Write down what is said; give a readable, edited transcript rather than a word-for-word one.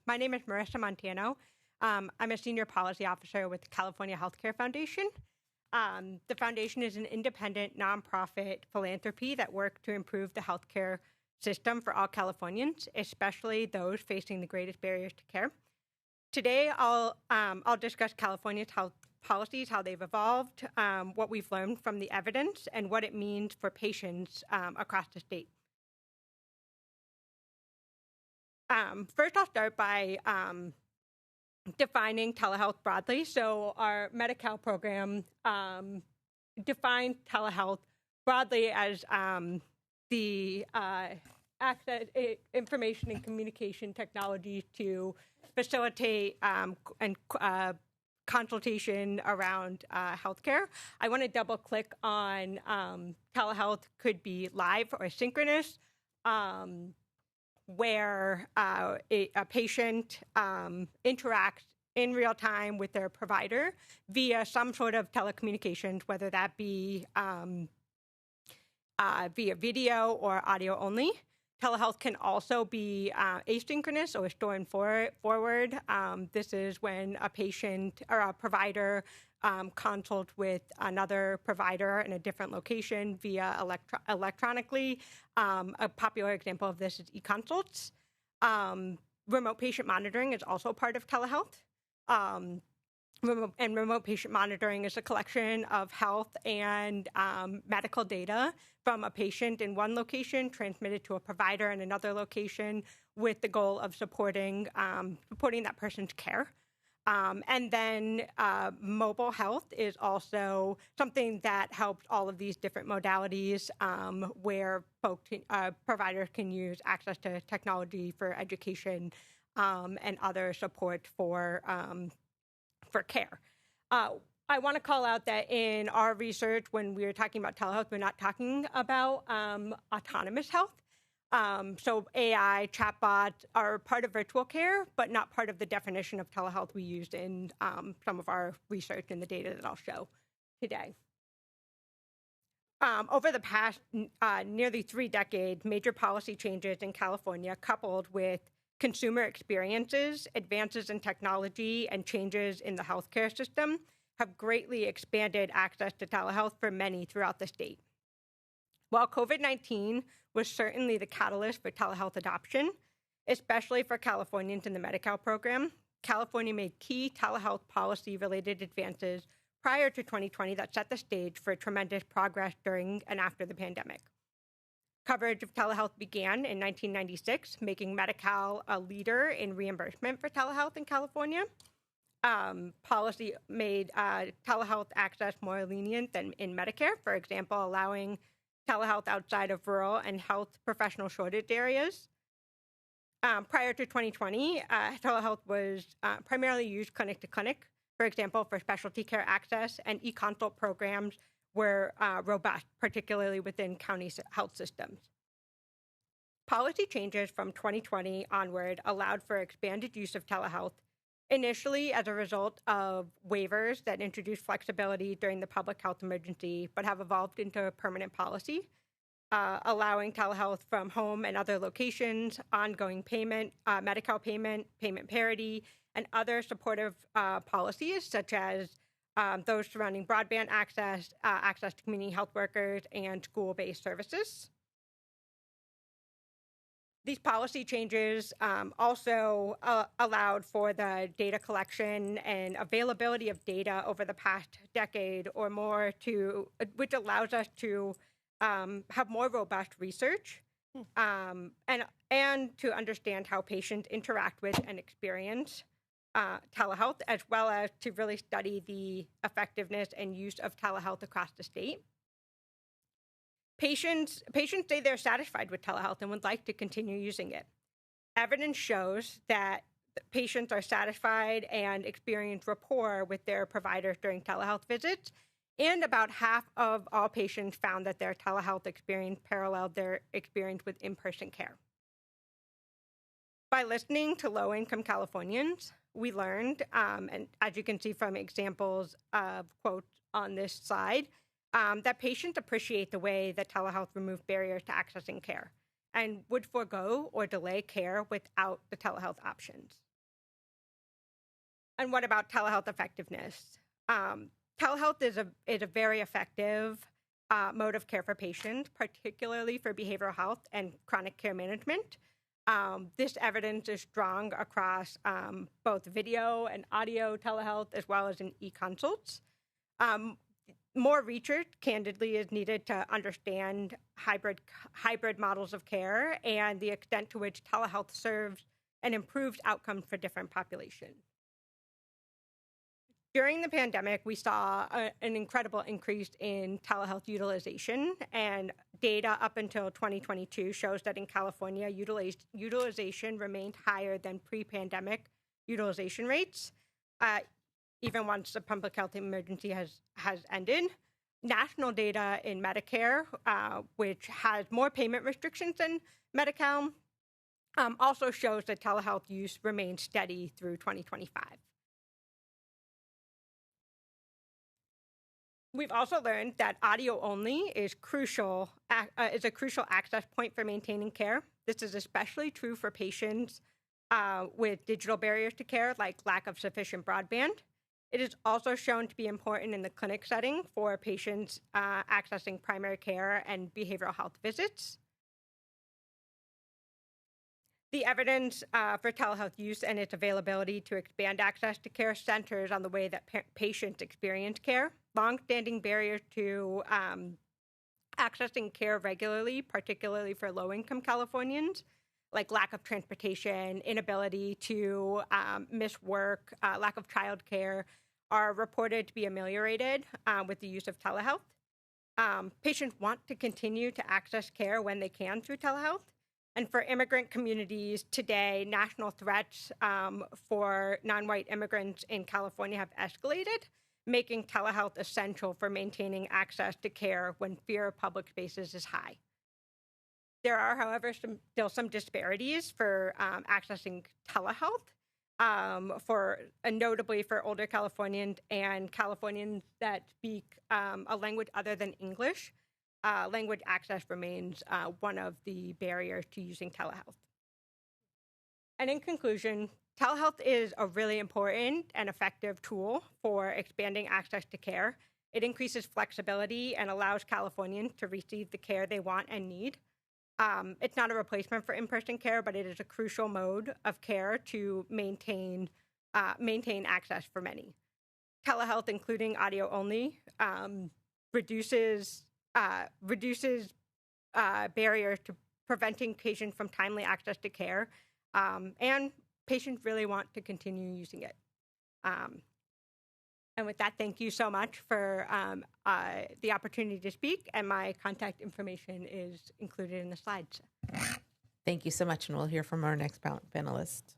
My name is Marissa Montano. I'm a senior policy officer with the California Healthcare Foundation. The foundation is an independent nonprofit philanthropy that works to improve the healthcare system for all Californians, especially those facing the greatest barriers to care. Today, I'll discuss California's health policies, how they've evolved, what we've learned from the evidence, and what it means for patients across the state. First, I'll start by defining telehealth broadly. So our Medi-Cal program defines telehealth broadly as the access, information and communication technology to facilitate consultation around healthcare. I want to double click on telehealth could be live or synchronous, where a patient interacts in real time with their provider via some sort of telecommunications, whether that be via video or audio only. Telehealth can also be asynchronous or store and forward. This is when a patient or a provider consult with another provider in a different location via electronically. A popular example of this is e-consults. Remote patient monitoring is also part of telehealth. Remote patient monitoring is a collection of health and medical data from a patient in one location transmitted to a provider in another location with the goal of supporting that person's care. And then mobile health is also something that helps all of these different modalities where providers can use access to technology for education and other support for care. I want to call out that in our research, when we were talking about telehealth, we're not talking about autonomous health. So AI chatbots are part of virtual care, but not part of the definition of telehealth we used in some of our research and the data that I'll show today. Over the past nearly 3 decades, major policy changes in California, coupled with consumer experiences, advances in technology, and changes in the healthcare system have greatly expanded access to telehealth for many throughout the state. While COVID-19 was certainly the catalyst for telehealth adoption, especially for Californians in the Medi-Cal program, California made key telehealth policy-related advances prior to 2020 that set the stage for tremendous progress during and after the pandemic. Coverage of telehealth began in 1996, making Medi-Cal a leader in reimbursement for telehealth in California. Policy made telehealth access more lenient than in Medicare, for example, allowing telehealth outside of rural and health professional shortage areas. Prior to 2020, telehealth was primarily used clinic to clinic, for example, for specialty care access, and e-consult programs were robust, particularly within county health systems. Policy changes from 2020 onward allowed for expanded use of telehealth, initially as a result of waivers that introduced flexibility during the public health emergency, but have evolved into a permanent policy, allowing telehealth from home and other locations, ongoing payment, Medi-Cal payment, payment parity, and other supportive policies, such as those surrounding broadband access, access to community health workers, and school-based services. These policy changes also allowed for the data collection and availability of data over the past decade or more, which allows us to have more robust research and to understand how patients interact with and experience telehealth, as well as to really study the effectiveness and use of telehealth across the state. Patients say they're satisfied with telehealth and would like to continue using it. Evidence shows that patients are satisfied and experience rapport with their providers during telehealth visits, and about half of all patients found that their telehealth experience paralleled their experience with in-person care. By listening to low-income Californians, we learned, and as you can see from examples of quotes on this slide, that patients appreciate the way that telehealth removed barriers to accessing care. and would forego or delay care without the telehealth options. And what about telehealth effectiveness? Telehealth is a very effective mode of care for patients, particularly for behavioral health and chronic care management. This evidence is strong across both video and audio telehealth, as well as in e-consults. More research, candidly, is needed to understand hybrid models of care and the extent to which telehealth serves an improved outcome for different populations. During the pandemic, we saw an incredible increase in telehealth utilization, and data up until 2022 shows that in California, utilization remained higher than pre-pandemic utilization rates, even once the public health emergency has ended. National data in Medicare, which has more payment restrictions than Medi-Cal, also shows that telehealth use remains steady through 2025. We've also learned that audio only is a crucial access point for maintaining care. This is especially true for patients with digital barriers to care, like lack of sufficient broadband. It is also shown to be important in the clinic setting for patients accessing primary care and behavioral health visits. The evidence for telehealth use and its availability to expand access to care centers on the way that patients experience care. Long-standing barriers to accessing care regularly, particularly for low-income Californians, like lack of transportation, inability to miss work, lack of childcare, are reported to be ameliorated with the use of telehealth. Patients want to continue to access care when they can through telehealth. And for immigrant communities today, national threats for non-white immigrants in California have escalated, making telehealth essential for maintaining access to care when fear of public spaces is high. There are, however, still some disparities for accessing telehealth, notably for older Californians and Californians that speak a language other than English. Language access remains one of the barriers to using telehealth. And in conclusion, telehealth is a really important and effective tool for expanding access to care. It increases flexibility and allows Californians to receive the care they want and need. It's not a replacement for in-person care, but it is a crucial mode of care to maintain access for many. Telehealth, including audio only, reduces barriers to preventing patients from timely access to care, and patients really want to continue using it. And with that, thank you so much for the opportunity to speak, and my contact information is included in the slides. Thank you so much, and we'll hear from our next panelist.